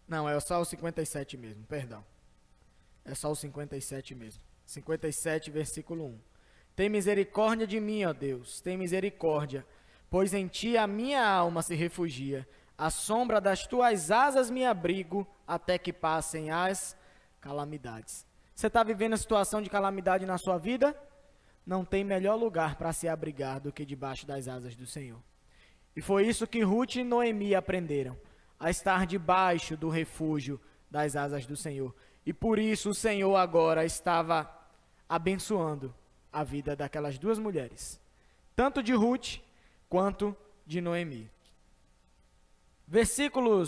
Não, é só o 57 mesmo, perdão. É só o 57 mesmo. 57, versículo 1. Tem misericórdia de mim, ó Deus, tem misericórdia, pois em ti a minha alma se refugia. À sombra das tuas asas me abrigo, até que passem as calamidades. Você está vivendo a situação de calamidade na sua vida? Não tem melhor lugar para se abrigar do que debaixo das asas do Senhor. E foi isso que Ruth e Noemi aprenderam, a estar debaixo do refúgio das asas do Senhor. E por isso o Senhor agora estava abençoando a vida daquelas duas mulheres, tanto de Ruth quanto de Noemi. Versículo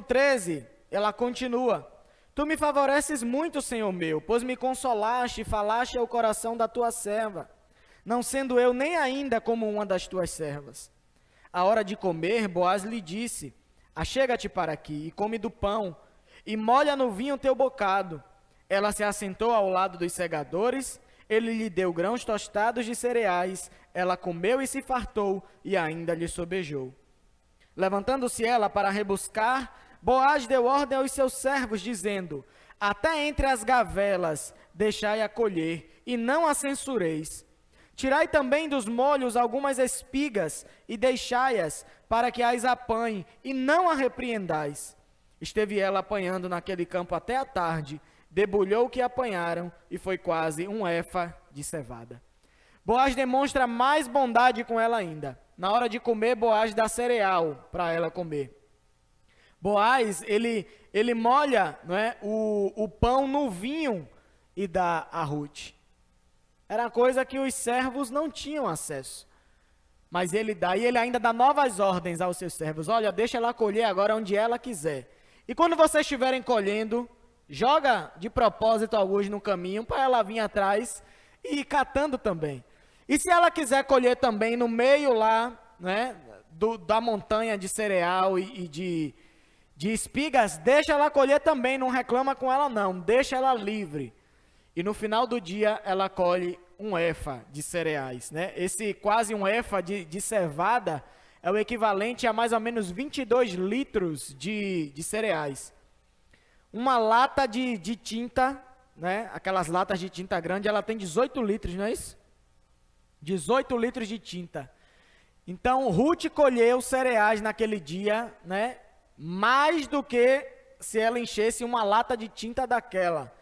13, ela continua: Tu me favoreces muito, Senhor meu, pois me consolaste e falaste ao coração da tua serva, não sendo eu nem ainda como uma das tuas servas. À hora de comer, Boaz lhe disse: Achega-te para aqui e come do pão, e molha no vinho teu bocado. Ela se assentou ao lado dos segadores, ele lhe deu grãos tostados de cereais, ela comeu e se fartou, e ainda lhe sobejou. Levantando-se ela para rebuscar, Boaz deu ordem aos seus servos, dizendo: Até entre as gavelas deixai-a colher, e não a censureis. Tirai também dos molhos algumas espigas, e deixai-as, para que as apanhe, e não a repreendais. Esteve ela apanhando naquele campo até a tarde, debulhou o que apanharam, e foi quase um efa de cevada. Boaz demonstra mais bondade com ela ainda. Na hora de comer, Boaz dá cereal para ela comer. Boaz, ele molha, não é, o pão no vinho e dá a Ruth. Era coisa que os servos não tinham acesso. Mas ele dá, e ele ainda dá novas ordens aos seus servos. Olha, deixa ela colher agora onde ela quiser. E quando vocês estiverem colhendo, joga de propósito alguns no caminho para ela vir atrás e ir catando também. E se ela quiser colher também no meio lá, né, da montanha de cereal e de espigas, deixa ela colher também, não reclama com ela não, deixa ela livre. E no final do dia ela colhe um efa de cereais, né? Esse quase um efa de cevada é o equivalente a mais ou menos 22 litros de cereais. Uma lata de tinta, né? Aquelas latas de tinta grande, ela tem 18 litros, não é isso? 18 litros de tinta. Então, Ruth colheu cereais naquele dia, né? Mais do que se ela enchesse uma lata de tinta daquela.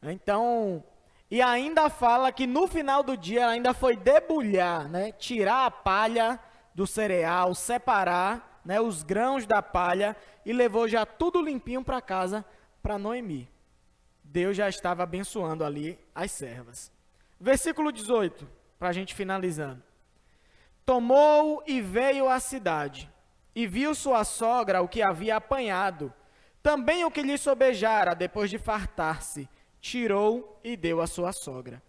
Então, e ainda fala que no final do dia ela ainda foi debulhar, né? Tirar a palha do cereal, separar, né, os grãos da palha e levou já tudo limpinho para casa para Noemi. Deus já estava abençoando ali as servas. Versículo 18, para a gente finalizando. Tomou e veio à cidade, e viu sua sogra o que havia apanhado, também o que lhe sobejara depois de fartar-se, tirou e deu à sua sogra.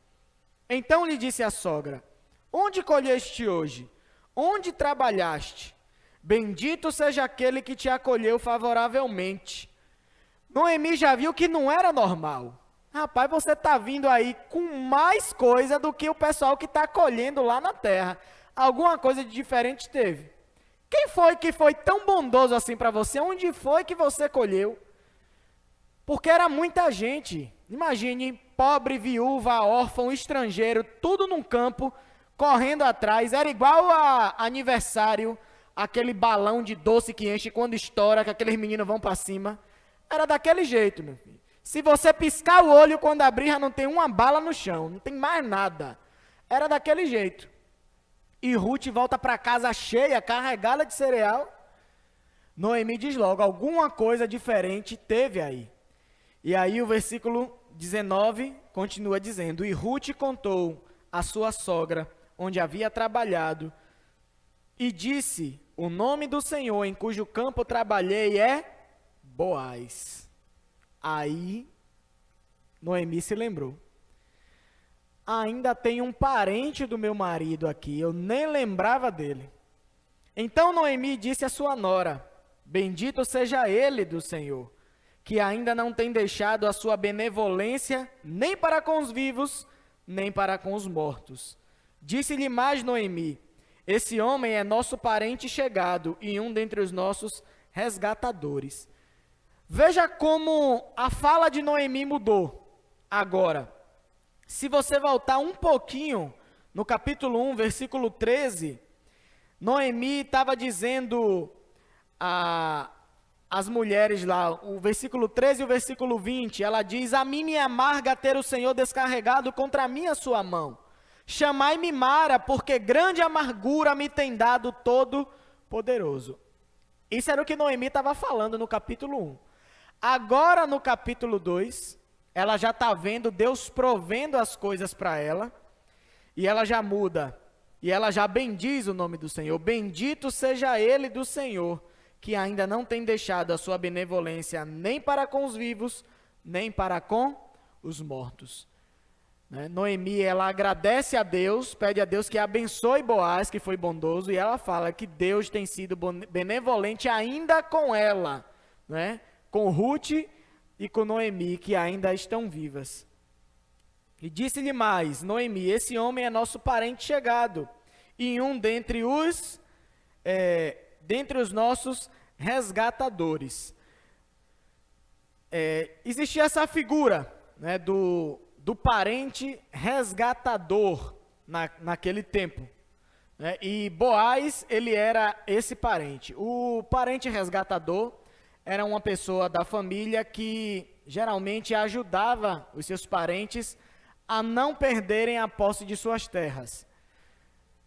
Então lhe disse a sogra: Onde colheste hoje? Onde trabalhaste? Bendito seja aquele que te acolheu favoravelmente. Noemi já viu que não era normal. Rapaz, você está vindo aí com mais coisa do que o pessoal que está colhendo lá na terra. Alguma coisa de diferente teve. Quem foi que foi tão bondoso assim para você? Onde foi que você colheu? Porque era muita gente. Imagine, pobre, viúva, órfão, estrangeiro, tudo num campo, correndo atrás. Era igual a aniversário, aquele balão de doce que enche quando estoura, que aqueles meninos vão para cima. Era daquele jeito, meu filho. Se você piscar o olho, quando abrir, já não tem uma bala no chão, não tem mais nada. Era daquele jeito. E Ruth volta para casa cheia, carregada de cereal. Noemi diz logo, alguma coisa diferente teve aí. E aí o versículo 19 continua dizendo: E Ruth contou à sua sogra onde havia trabalhado, e disse: O nome do Senhor em cujo campo trabalhei é Boaz. Aí, Noemi se lembrou. Ainda tem um parente do meu marido aqui, eu nem lembrava dele. Então Noemi disse à sua nora: bendito seja ele do Senhor, que ainda não tem deixado a sua benevolência nem para com os vivos, nem para com os mortos. Disse-lhe mais Noemi: esse homem é nosso parente chegado e um dentre os nossos resgatadores. Veja como a fala de Noemi mudou agora. Se você voltar um pouquinho, no capítulo 1, versículo 13, Noemi estava dizendo às mulheres lá, o versículo 13 e o versículo 20, ela diz: a mim me amarga ter o Senhor descarregado contra mim a sua mão. Chamai-me Mara, porque grande amargura me tem dado Todo-Poderoso. Isso era o que Noemi estava falando no capítulo 1. Agora, no capítulo 2, ela já está vendo Deus provendo as coisas para ela, e ela já muda, e ela já bendiz o nome do Senhor. Bendito seja ele do Senhor, que ainda não tem deixado a sua benevolência nem para com os vivos, nem para com os mortos. Noemi, ela agradece a Deus, pede a Deus que abençoe Boaz, que foi bondoso, e ela fala que Deus tem sido benevolente ainda com ela, com Ruth e com Noemi, que ainda estão vivas. E disse-lhe mais, Noemi: esse homem é nosso parente chegado, e um dentre os nossos resgatadores. Existia essa figura, do parente resgatador naquele tempo. E Boaz, ele era esse parente. O parente resgatador era uma pessoa da família que geralmente ajudava os seus parentes a não perderem a posse de suas terras.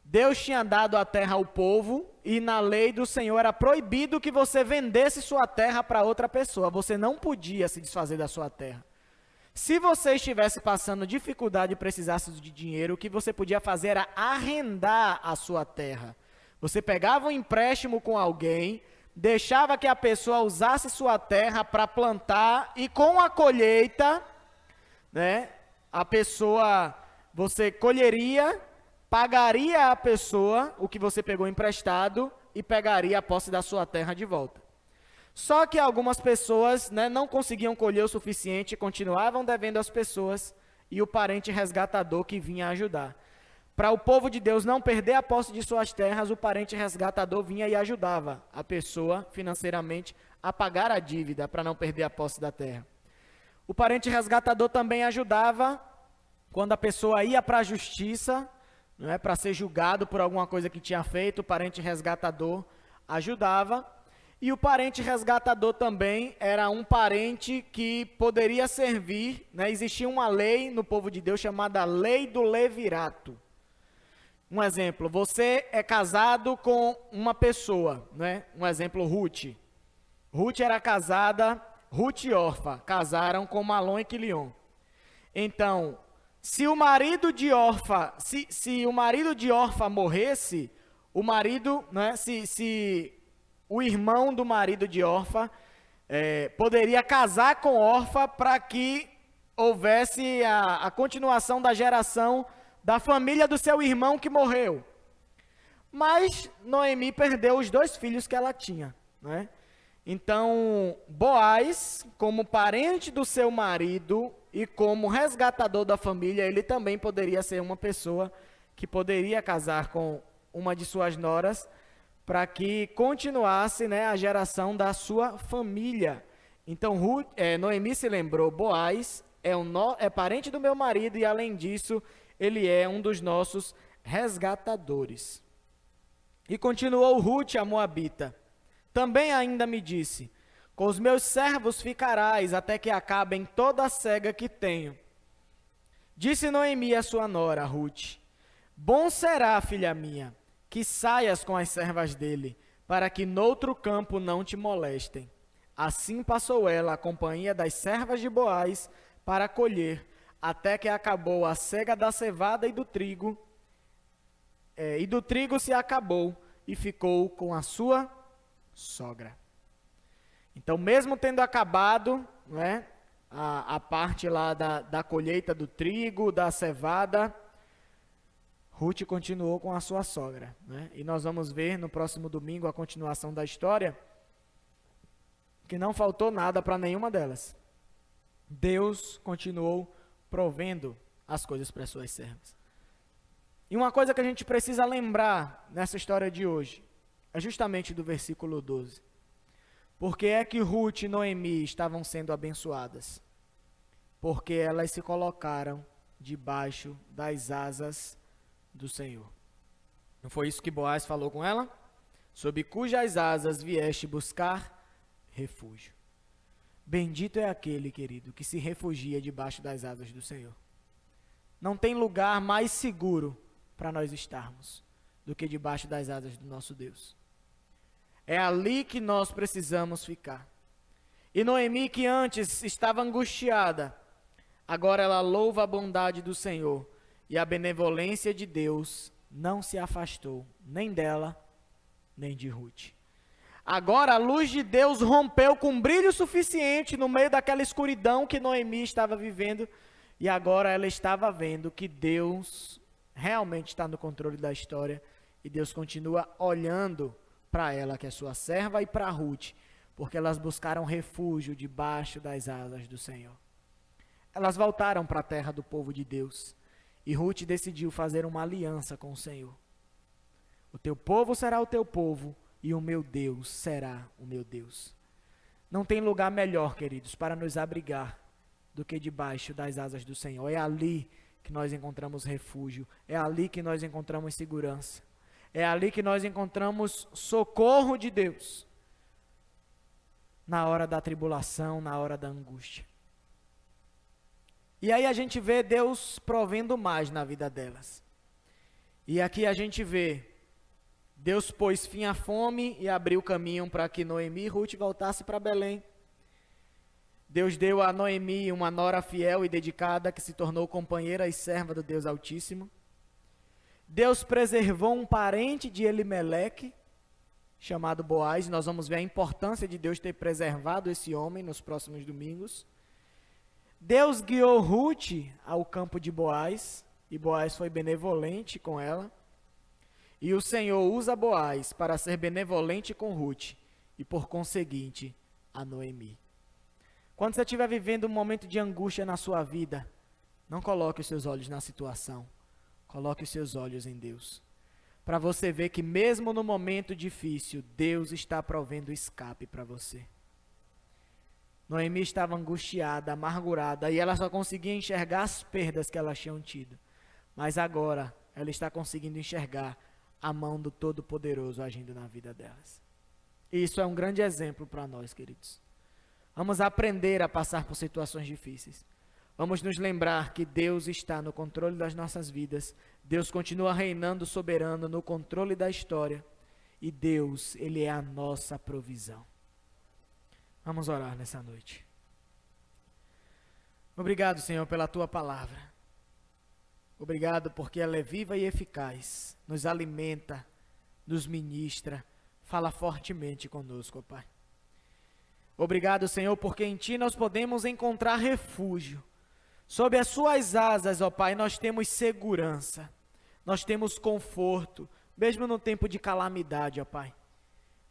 Deus tinha dado a terra ao povo e na lei do Senhor era proibido que você vendesse sua terra para outra pessoa. Você não podia se desfazer da sua terra. Se você estivesse passando dificuldade e precisasse de dinheiro, o que você podia fazer era arrendar a sua terra. Você pegava um empréstimo com alguém, deixava que a pessoa usasse sua terra para plantar e com a colheita, a pessoa, você colheria, pagaria a pessoa o que você pegou emprestado e pegaria a posse da sua terra de volta. Só que algumas pessoas não conseguiam colher o suficiente, continuavam devendo às pessoas e o parente resgatador que vinha ajudar. Para o povo de Deus não perder a posse de suas terras, o parente resgatador vinha e ajudava a pessoa financeiramente a pagar a dívida para não perder a posse da terra. O parente resgatador também ajudava quando a pessoa ia para a justiça, para ser julgado por alguma coisa que tinha feito, o parente resgatador ajudava. E o parente resgatador também era um parente que poderia servir, existia uma lei no povo de Deus chamada Lei do Levirato. Um exemplo, você é casado com uma pessoa, um exemplo, Ruth. Ruth era casada, Ruth e Orfa, casaram com Malom e Quilion. Então, se o marido de Orfa, se o marido de Orfa morresse, o marido, se o irmão do marido de Orfa poderia casar com Orfa para que houvesse a continuação da geração da família do seu irmão que morreu. Mas Noemi perdeu os 2 filhos que ela tinha. Então, Boaz, como parente do seu marido e como resgatador da família, ele também poderia ser uma pessoa que poderia casar com uma de suas noras, para que continuasse a geração da sua família. Então, Noemi se lembrou, Boaz é parente do meu marido e, além disso, ele é um dos nossos resgatadores. E continuou Ruth, a moabita. Também ainda me disse, com os meus servos ficarás até que acabem toda a cega que tenho. Disse Noemi a sua nora, Ruth, bom será, filha minha, que saias com as servas dele, para que noutro campo não te molestem. Assim passou ela a companhia das servas de Boaz para colher, até que acabou a cega da cevada e do trigo se acabou, e ficou com a sua sogra. Então, mesmo tendo acabado, né, a parte lá da colheita do trigo, da cevada, Ruth continuou com a sua sogra, né? E nós vamos ver no próximo domingo a continuação da história, que não faltou nada para nenhuma delas. Deus continuou provendo as coisas para suas servas. E uma coisa que a gente precisa lembrar nessa história de hoje, é justamente do versículo 12. Por que é que Ruth e Noemi estavam sendo abençoadas? Porque elas se colocaram debaixo das asas do Senhor. Não foi isso que Boaz falou com ela? Sob cujas asas vieste buscar refúgio. Bendito é aquele, querido, que se refugia debaixo das asas do Senhor. Não tem lugar mais seguro para nós estarmos do que debaixo das asas do nosso Deus. É ali que nós precisamos ficar. E Noemi, que antes estava angustiada, agora ela louva a bondade do Senhor, e a benevolência de Deus não se afastou, nem dela, nem de Ruth. Agora a luz de Deus rompeu com brilho suficiente no meio daquela escuridão que Noemi estava vivendo, e agora ela estava vendo que Deus realmente está no controle da história, e Deus continua olhando para ela, que é sua serva, e para Ruth, porque elas buscaram refúgio debaixo das asas do Senhor. Elas voltaram para a terra do povo de Deus, e Ruth decidiu fazer uma aliança com o Senhor. O teu povo será o teu povo, e o meu Deus será o meu Deus. Não tem lugar melhor, queridos, para nos abrigar do que debaixo das asas do Senhor. É ali que nós encontramos refúgio, é ali que nós encontramos segurança, é ali que nós encontramos socorro de Deus, na hora da tribulação, na hora da angústia. E aí a gente vê Deus provendo mais na vida delas. E aqui a gente vê, Deus pôs fim à fome e abriu caminho para que Noemi e Ruth voltassem para Belém. Deus deu a Noemi uma nora fiel e dedicada que se tornou companheira e serva do Deus Altíssimo. Deus preservou um parente de Elimeleque, chamado Boaz. Nós vamos ver a importância de Deus ter preservado esse homem nos próximos domingos. Deus guiou Ruth ao campo de Boaz, e Boaz foi benevolente com ela. E o Senhor usa Boaz para ser benevolente com Ruth, e por conseguinte, a Noemi. Quando você estiver vivendo um momento de angústia na sua vida, não coloque os seus olhos na situação, coloque os seus olhos em Deus. Para você ver que mesmo no momento difícil, Deus está provendo escape para você. Noemi estava angustiada, amargurada, e ela só conseguia enxergar as perdas que elas tinham tido. Mas agora, ela está conseguindo enxergar a mão do Todo-Poderoso agindo na vida delas. E isso é um grande exemplo para nós, queridos. Vamos aprender a passar por situações difíceis. Vamos nos lembrar que Deus está no controle das nossas vidas. Deus continua reinando soberano no controle da história. E Deus, Ele é a nossa provisão. Vamos orar nessa noite. Obrigado, Senhor, pela Tua palavra. Obrigado porque ela é viva e eficaz, nos alimenta, nos ministra, fala fortemente conosco, ó Pai. Obrigado, Senhor, porque em Ti nós podemos encontrar refúgio. Sob as Suas asas, ó Pai, nós temos segurança, nós temos conforto, mesmo no tempo de calamidade, ó Pai.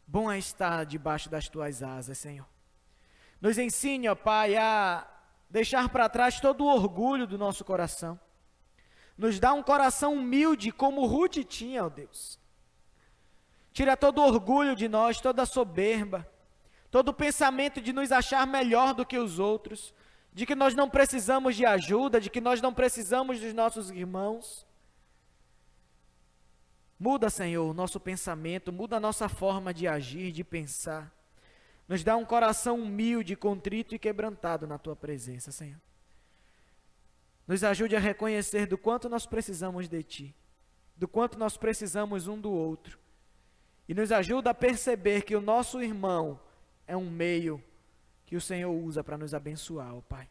Bom é estar debaixo das Tuas asas, Senhor. Nos ensine, ó Pai, a deixar para trás todo o orgulho do nosso coração. Nos dá um coração humilde, como Ruth tinha, ó Deus. Tira todo o orgulho de nós, toda a soberba, todo o pensamento de nos achar melhor do que os outros, de que nós não precisamos de ajuda, de que nós não precisamos dos nossos irmãos. Muda, Senhor, o nosso pensamento, muda a nossa forma de agir, de pensar. Nos dá um coração humilde, contrito e quebrantado na Tua presença, Senhor. Nos ajude a reconhecer do quanto nós precisamos de Ti, do quanto nós precisamos um do outro. E nos ajuda a perceber que o nosso irmão é um meio que o Senhor usa para nos abençoar, ó Pai.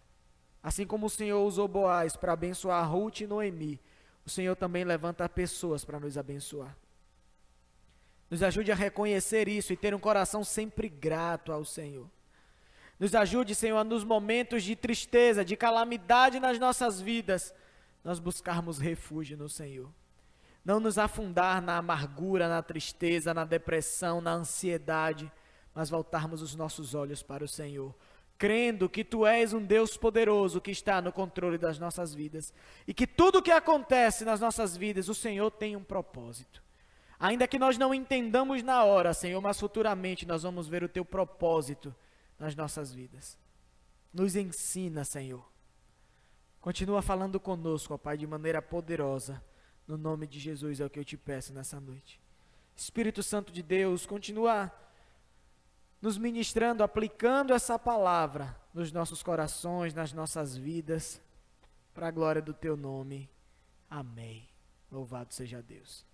Assim como o Senhor usou Boaz para abençoar Ruth e Noemi, o Senhor também levanta pessoas para nos abençoar. Nos ajude a reconhecer isso e ter um coração sempre grato ao Senhor. Nos ajude, Senhor, nos momentos de tristeza, de calamidade nas nossas vidas, nós buscarmos refúgio no Senhor. Não nos afundar na amargura, na tristeza, na depressão, na ansiedade, mas voltarmos os nossos olhos para o Senhor, crendo que Tu és um Deus poderoso que está no controle das nossas vidas e que tudo o que acontece nas nossas vidas, o Senhor tem um propósito. Ainda que nós não entendamos na hora, Senhor, mas futuramente nós vamos ver o Teu propósito nas nossas vidas. Nos ensina, Senhor. Continua falando conosco, ó Pai, de maneira poderosa. No nome de Jesus é o que eu te peço nessa noite. Espírito Santo de Deus, continua nos ministrando, aplicando essa palavra nos nossos corações, nas nossas vidas, para a glória do Teu nome. Amém. Louvado seja Deus.